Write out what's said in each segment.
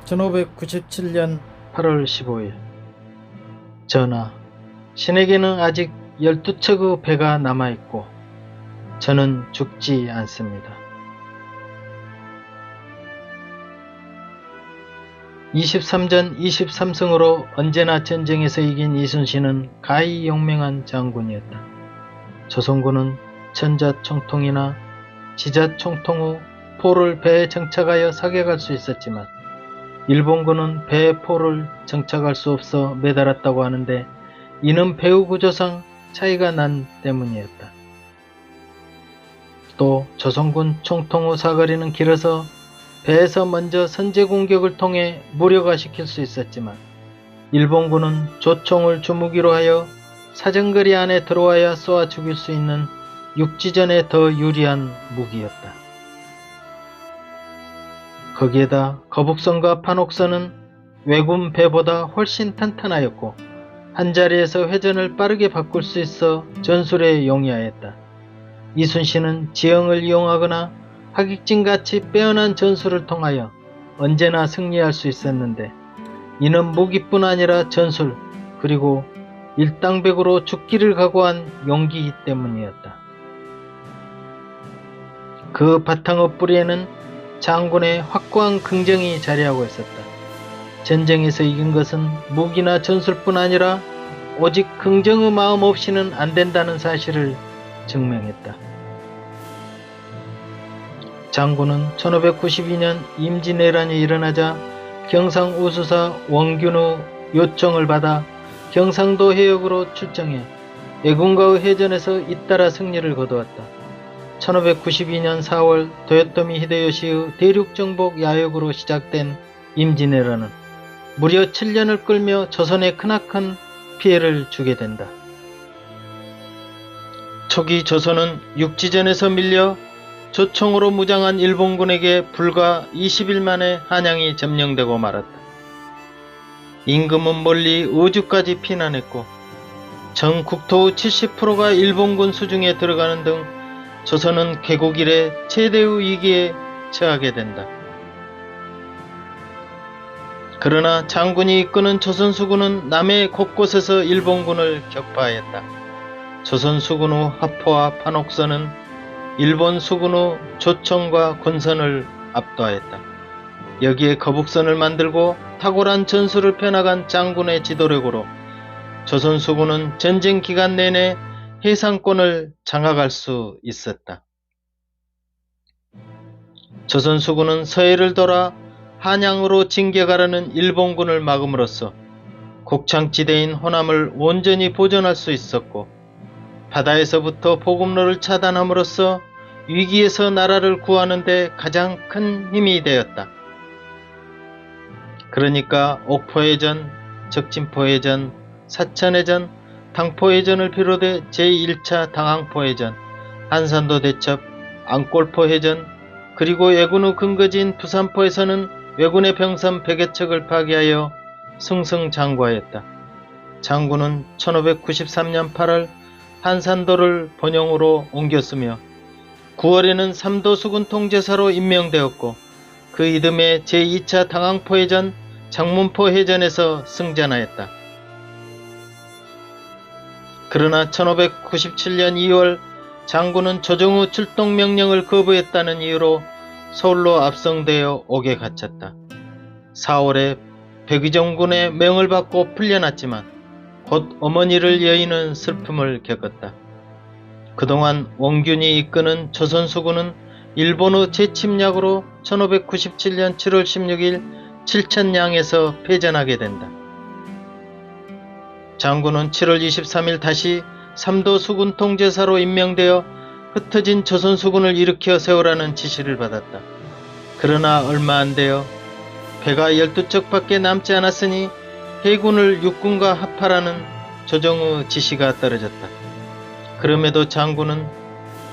1597년 8월 15일 전하, 신에게는 아직 12척의 배가 남아있고 저는 죽지 않습니다. 23전 23승으로 언제나 전쟁에서 이긴 이순신은 가히 용맹한 장군이었다. 조선군은 천자총통이나 지자총통 후 포를 배에 정착하여 사격할 수 있었지만 일본군은 배에 포를 정착할 수 없어 매달았다고 하는데 이는 배후 구조상 차이가 난 때문이었다. 또 조선군 총통 후 사거리는 길어서 배에서 먼저 선제 공격을 통해 무력화시킬 수 있었지만 일본군은 조총을 주무기로 하여 사정거리 안에 들어와야 쏘아 죽일 수 있는 육지전에 더 유리한 무기였다. 거기에다 거북선과 판옥선은 왜군 배보다 훨씬 탄탄하였고 한자리에서 회전을 빠르게 바꿀 수 있어 전술에 용이하였다. 이순신은 지형을 이용하거나 하객진같이 빼어난 전술을 통하여 언제나 승리할 수 있었는데 이는 무기뿐 아니라 전술 그리고 일당백으로 죽기를 각오한 용기이기 때문이었다. 그 바탕의 뿌리에는 장군의 확고한 긍정이 자리하고 있었다. 전쟁에서 이긴 것은 무기나 전술뿐 아니라 오직 긍정의 마음 없이는 안 된다는 사실을 증명했다. 장군은 1592년 임진왜란이 일어나자 경상우수사 원균의 요청을 받아 경상도 해역으로 출정해 왜군과의 해전에서 잇따라 승리를 거두었다. 1592년 4월 도요토미 히데요시의 대륙정복 야욕으로 시작된 임진왜란은 무려 7년을 끌며 조선에 크나큰 피해를 주게 된다. 초기 조선은 육지전에서 밀려 조총으로 무장한 일본군에게 불과 20일 만에 한양이 점령되고 말았다. 임금은 멀리 의주까지 피난했고 전 국토의 70%가 일본군 수중에 들어가는 등 조선은 개국 이래 최대의 위기에 처하게 된다. 그러나 장군이 이끄는 조선수군은 남해 곳곳에서 일본군을 격파하였다. 조선수군의 하포와 판옥선은 일본 수군의 조총과 권선을 압도하였다. 여기에 거북선을 만들고 탁월한 전술을 펴나간 장군의 지도력으로 조선 수군은 전쟁 기간 내내 해상권을 장악할 수 있었다. 조선 수군은 서해를 돌아 한양으로 진격하려는 일본군을 막음으로써 곡창지대인 호남을 온전히 보존할 수 있었고 바다에서부터 보급로를 차단함으로써 위기에서 나라를 구하는 데 가장 큰 힘이 되었다. 그러니까 옥포해전, 적진포해전, 사천해전, 당포해전을 비롯해 제1차 당항포해전, 한산도 대첩, 앙골포해전, 그리고 왜군의 근거지인 부산포에서는 왜군의 병선 100여 척을 파괴하여 승승장구하였다. 장군은 1593년 8월 한산도를 본영으로 옮겼으며 9월에는 삼도수군 통제사로 임명되었고 그 이듬해 제2차 당항포해전, 장문포해전에서 승전하였다. 그러나 1597년 2월 장군은 조정의 출동명령을 거부했다는 이유로 서울로 압송되어 옥에 갇혔다. 4월에 백의정군의 명을 받고 풀려났지만 곧 어머니를 여의는 슬픔을 겪었다. 그동안 원균이 이끄는 조선수군은 일본의 재침략으로 1597년 7월 16일 칠천량에서 패전하게 된다. 장군은 7월 23일 다시 삼도수군 통제사로 임명되어 흩어진 조선수군을 일으켜 세우라는 지시를 받았다. 그러나 얼마 안 되어 배가 12척밖에 남지 않았으니 해군을 육군과 합하라는 조정의 지시가 떨어졌다. 그럼에도 장군은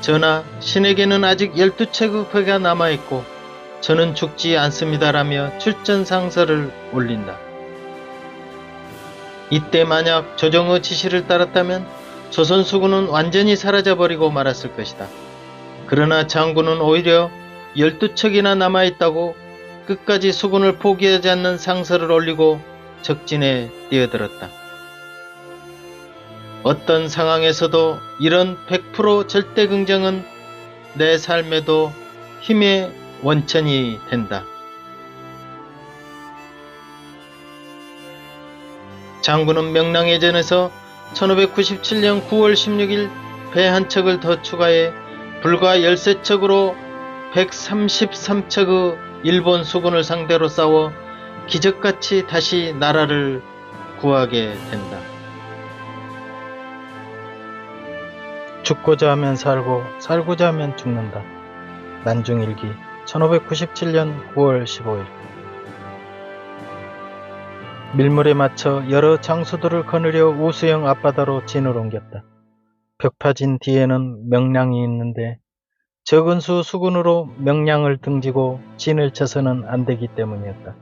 전하, 신에게는 아직 12척의 배가 남아있고 저는 죽지 않습니다라며 출전상서를 올린다. 이때 만약 조정의 지시를 따랐다면 조선수군은 완전히 사라져버리고 말았을 것이다. 그러나 장군은 오히려 12척이나 남아있다고 끝까지 수군을 포기하지 않는 상서를 올리고 적진에 뛰어들었다. 어떤 상황에서도 이런 100% 절대 긍정은 내 삶에도 힘의 원천이 된다. 장군은 명랑해전에서 1597년 9월 16일 배 한 척을 더 추가해 불과 13척으로 133척의 일본 수군을 상대로 싸워 기적같이 다시 나라를 구하게 된다. 죽고자 하면 살고 살고자 하면 죽는다. 난중일기 1597년 9월 15일. 밀물에 맞춰 여러 장수들을 거느려 우수영 앞바다로 진을 옮겼다. 벽파진 뒤에는 명량이 있는데 적은 수 수군으로 명량을 등지고 진을 쳐서는 안 되기 때문이었다.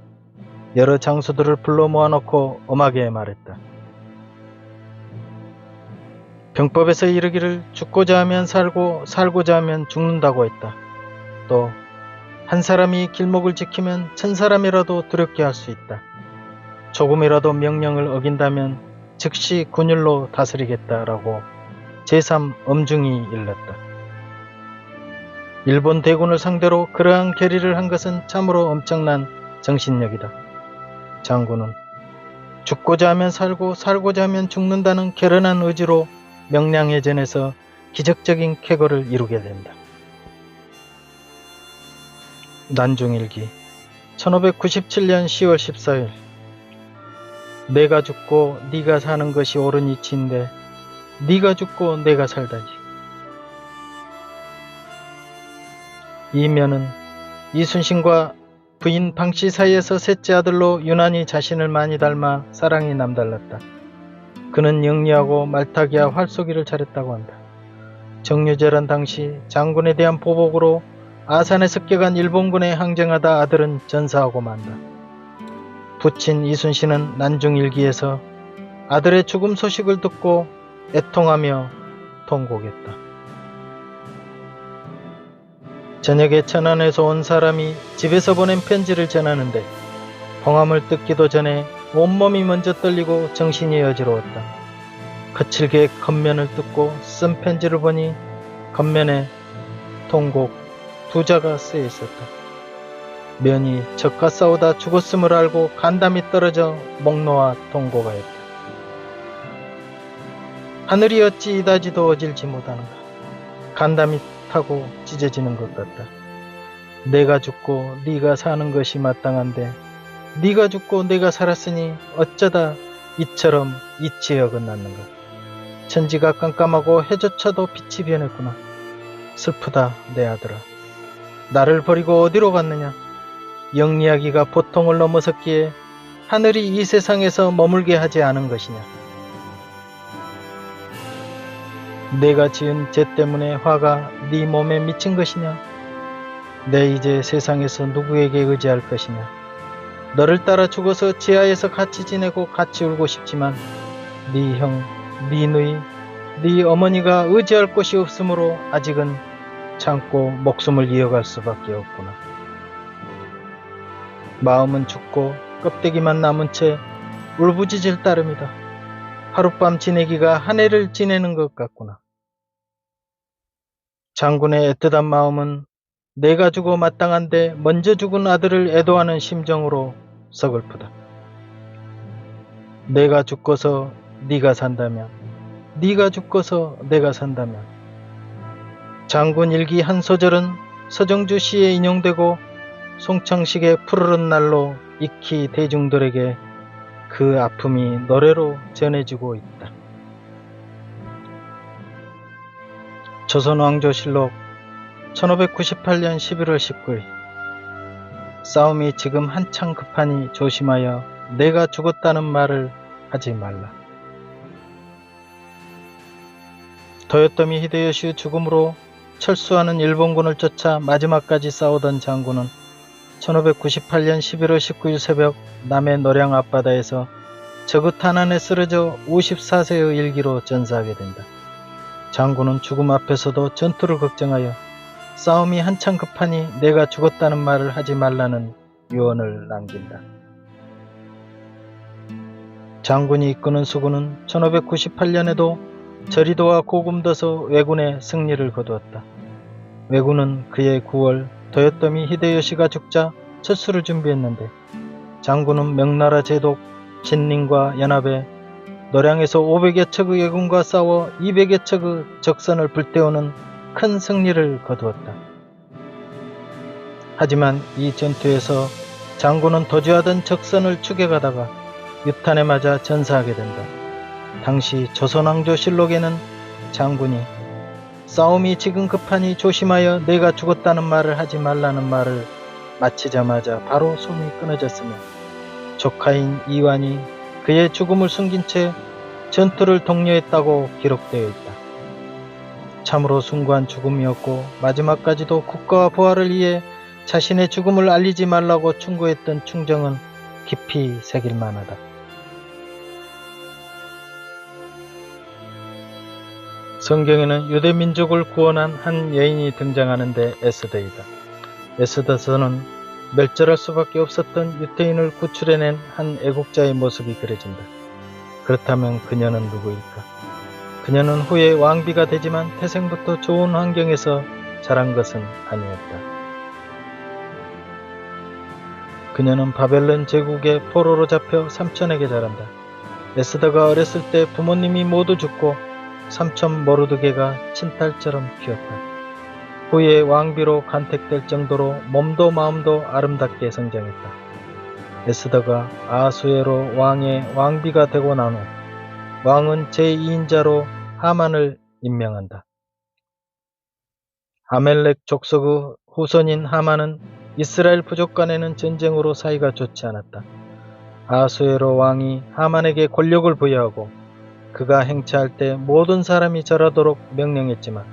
여러 장수들을 불러 모아놓고 엄하게 말했다. 병법에서 이르기를 죽고자 하면 살고 살고자 하면 죽는다고 했다. 또 한 사람이 길목을 지키면 1000사람이라도 두렵게 할 수 있다. 조금이라도 명령을 어긴다면 즉시 군율로 다스리겠다라고 제3 엄중히 일렀다. 일본 대군을 상대로 그러한 결의를 한 것은 참으로 엄청난 정신력이다. 장군은 죽고자 하면 살고 살고자 하면 죽는다는 결연한 의지로 명량해전에서 기적적인 쾌거를 이루게 된다. 난중일기 1597년 10월 14일. 내가 죽고 네가 사는 것이 옳은 이치인데 네가 죽고 내가 살다니. 이면은 이순신과 부인 방씨 사이에서 셋째 아들로 유난히 자신을 많이 닮아 사랑이 남달랐다. 그는 영리하고 말타기와 활쏘기를 잘했다고 한다. 정유재란 당시 장군에 대한 보복으로 아산에 습격한 일본군에 항쟁하다 아들은 전사하고 만다. 부친 이순신은 난중일기에서 아들의 죽음 소식을 듣고 애통하며 통곡했다. 저녁에 천안에서 온 사람이 집에서 보낸 편지를 전하는데 봉함을 뜯기도 전에 온몸이 먼저 떨리고 정신이 어지러웠다. 거칠게 겉면을 뜯고 쓴 편지를 보니 겉면에 통곡 두 자가 쓰여 있었다. 면이 적과 싸우다 죽었음을 알고 간담이 떨어져 목 놓아 통곡하였다. 하늘이 어찌 이다지도 어질지 못하는가. 간담이 타고 찢어지는 것 같다. 내가 죽고 네가 사는 것이 마땅한데 네가 죽고 내가 살았으니 어쩌다 이처럼 이치에 어긋났는가. 천지가 깜깜하고 해조차도 빛이 변했구나. 슬프다 내 아들아. 나를 버리고 어디로 갔느냐. 영리하기가 보통을 넘어섰기에 하늘이 이 세상에서 머물게 하지 않은 것이냐. 내가 지은 죄 때문에 화가 네 몸에 미친 것이냐. 내 이제 세상에서 누구에게 의지할 것이냐. 너를 따라 죽어서 지하에서 같이 지내고 같이 울고 싶지만 네 형, 네 누이, 네 어머니가 의지할 곳이 없으므로 아직은 참고 목숨을 이어갈 수밖에 없구나. 마음은 죽고 껍데기만 남은 채 울부짖을 따름이다. 하룻밤 지내기가 한 해를 지내는 것 같구나. 장군의 애틋한 마음은 내가 죽어 마땅한데 먼저 죽은 아들을 애도하는 심정으로 서글프다. 내가 죽고서 네가 산다면, 네가 죽고서 내가 산다면. 장군 일기 한 소절은 서정주 시에 인용되고 송창식의 푸르른 날로 익히 대중들에게 그 아픔이 노래로 전해지고 있다. 조선왕조실록 1598년 11월 19일. 싸움이 지금 한창 급하니 조심하여 내가 죽었다는 말을 하지 말라. 도요토미 히데요시의 죽음으로 철수하는 일본군을 쫓아 마지막까지 싸우던 장군은 1598년 11월 19일 새벽 남해 노량 앞바다에서 저그 탄환에 쓰러져 54세의 일기로 전사하게 된다. 장군은 죽음 앞에서도 전투를 걱정하여 싸움이 한창 급하니 내가 죽었다는 말을 하지 말라는 유언을 남긴다. 장군이 이끄는 수군은 1598년에도 저리도와 고금도서 왜군의 승리를 거두었다. 왜군은 그해 9월 도요토미 히데요시가 죽자 철수를 준비했는데 장군은 명나라 제독 신림과 연합해 노량에서 500여 척의 왜군과 싸워 200여 척의 적선을 불태우는 큰 승리를 거두었다. 하지만 이 전투에서 장군은 도주하던 적선을 추격하다가 유탄에 맞아 전사하게 된다. 당시 조선왕조실록에는 장군이 싸움이 지금 급하니 조심하여 내가 죽었다는 말을 하지 말라는 말을 마치자마자 바로 숨이 끊어졌으며 조카인 이완이 그의 죽음을 숨긴 채 전투를 독려했다고 기록되어 있다. 참으로 숭고한 죽음이었고 마지막까지도 국가와 부하를 위해 자신의 죽음을 알리지 말라고 충고했던 충정은 깊이 새길 만하다. 성경에는 유대 민족을 구원한 한 여인이 등장하는데 에스더이다. 에스더서는 멸절할 수밖에 없었던 유대인을 구출해낸 한 애국자의 모습이 그려진다. 그렇다면 그녀는 누구일까? 그녀는 후에 왕비가 되지만 태생부터 좋은 환경에서 자란 것은 아니었다. 그녀는 바벨론 제국의 포로로 잡혀 삼촌에게 자란다. 에스더가 어렸을 때 부모님이 모두 죽고 삼촌 모르드게가 친딸처럼 키웠다. 후에 왕비로 간택될 정도로 몸도 마음도 아름답게 성장했다. 에스더가 아수에로 왕의 왕비가 되고 난 후 왕은 제2인자로 하만을 임명한다. 아멜렉 족속의 후손인 하만은 이스라엘 부족 간에는 전쟁으로 사이가 좋지 않았다. 아수에로 왕이 하만에게 권력을 부여하고 그가 행차할 때 모든 사람이 절하도록 명령했지만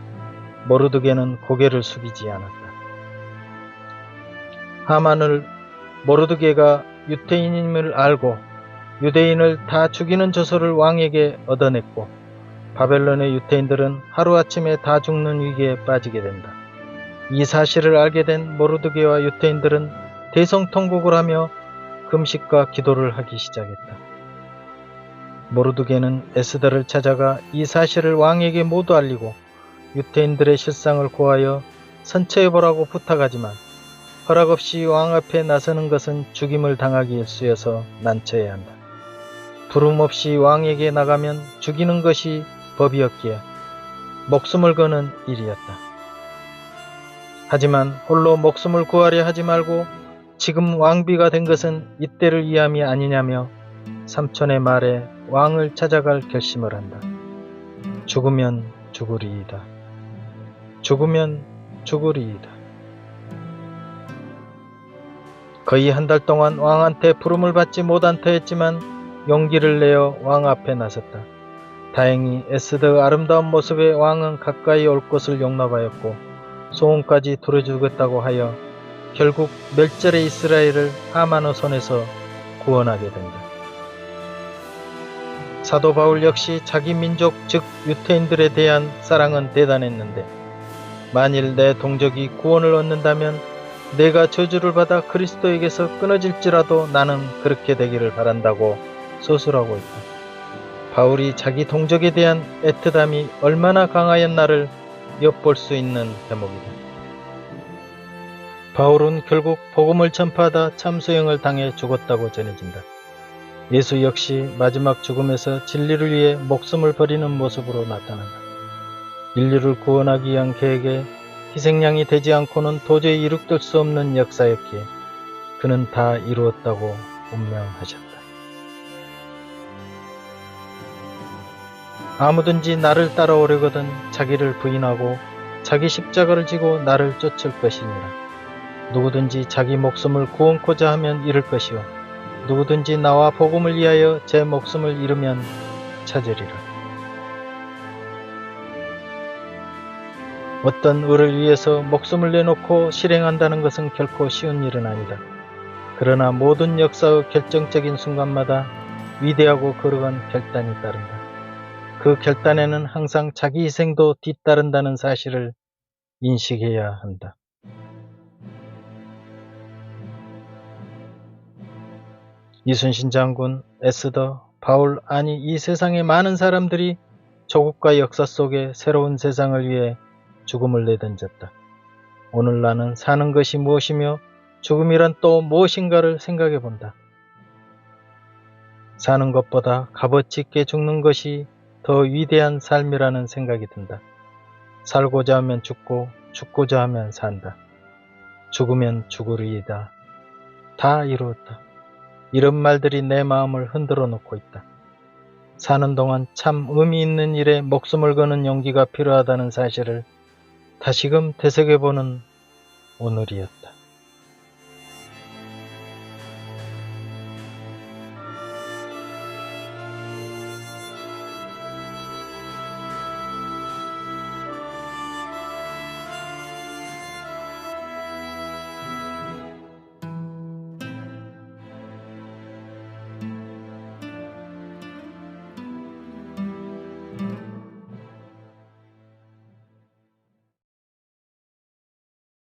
모르드게는 고개를 숙이지 않았다. 하만을 모르드게가 유대인임을 알고 유대인을 다 죽이는 조서를 왕에게 얻어냈고 바벨론의 유대인들은 하루아침에 다 죽는 위기에 빠지게 된다. 이 사실을 알게 된 모르드게와 유대인들은 대성통곡을 하며 금식과 기도를 하기 시작했다. 모르드게는 에스더를 찾아가 이 사실을 왕에게 모두 알리고 유대인들의 실상을 고하여 선처해보라고 부탁하지만 허락 없이 왕 앞에 나서는 것은 죽임을 당하기 일쑤여서 난처해야 한다. 부름 없이 왕에게 나가면 죽이는 것이 법이었기에 목숨을 거는 일이었다. 하지만 홀로 목숨을 구하려 하지 말고 지금 왕비가 된 것은 이때를 위함이 아니냐며 삼촌의 말에 왕을 찾아갈 결심을 한다. 죽으면 죽으리이다. 죽으면 죽으리이다. 거의 한 달 동안 왕한테 부름을 받지 못한 터였지만 용기를 내어 왕 앞에 나섰다. 다행히 에스더의 아름다운 모습에 왕은 가까이 올 것을 용납하였고 소원까지 들어주겠다고 하여 결국 멸절의 이스라엘을 하만의 손에서 구원하게 된다. 사도 바울 역시 자기 민족 즉 유대인들에 대한 사랑은 대단했는데 만일 내 동족이 구원을 얻는다면 내가 저주를 받아 그리스도에게서 끊어질지라도 나는 그렇게 되기를 바란다고 서술하고 있다. 바울이 자기 동족에 대한 애틋함이 얼마나 강하였나를 엿볼 수 있는 대목이다. 바울은 결국 복음을 전파하다 참수형을 당해 죽었다고 전해진다. 예수 역시 마지막 죽음에서 진리를 위해 목숨을 버리는 모습으로 나타난다. 인류를 구원하기 위한 계획에 희생양이 되지 않고는 도저히 이룩될 수 없는 역사였기에 그는 다 이루었다고 운명하셨다. 아무든지 나를 따라오려거든 자기를 부인하고 자기 십자가를 지고 나를 쫓을 것이니라. 누구든지 자기 목숨을 구원코자 하면 잃을 것이요 누구든지 나와 복음을 위하여 제 목숨을 잃으면 찾으리라. 어떤 의를 위해서 목숨을 내놓고 실행한다는 것은 결코 쉬운 일은 아니다. 그러나 모든 역사의 결정적인 순간마다 위대하고 거룩한 결단이 따른다. 그 결단에는 항상 자기 희생도 뒤따른다는 사실을 인식해야 한다. 이순신 장군, 에스더, 바울, 아니 이 세상의 많은 사람들이 조국과 역사 속에 새로운 세상을 위해 죽음을 내던졌다. 오늘 나는 사는 것이 무엇이며 죽음이란 또 무엇인가를 생각해 본다. 사는 것보다 값어치 있게 죽는 것이 더 위대한 삶이라는 생각이 든다. 살고자 하면 죽고 죽고자 하면 산다. 죽으면 죽으리이다. 다 이루었다. 이런 말들이 내 마음을 흔들어 놓고 있다. 사는 동안 참 의미 있는 일에 목숨을 거는 용기가 필요하다는 사실을 다시금 되새겨보는 오늘이었다.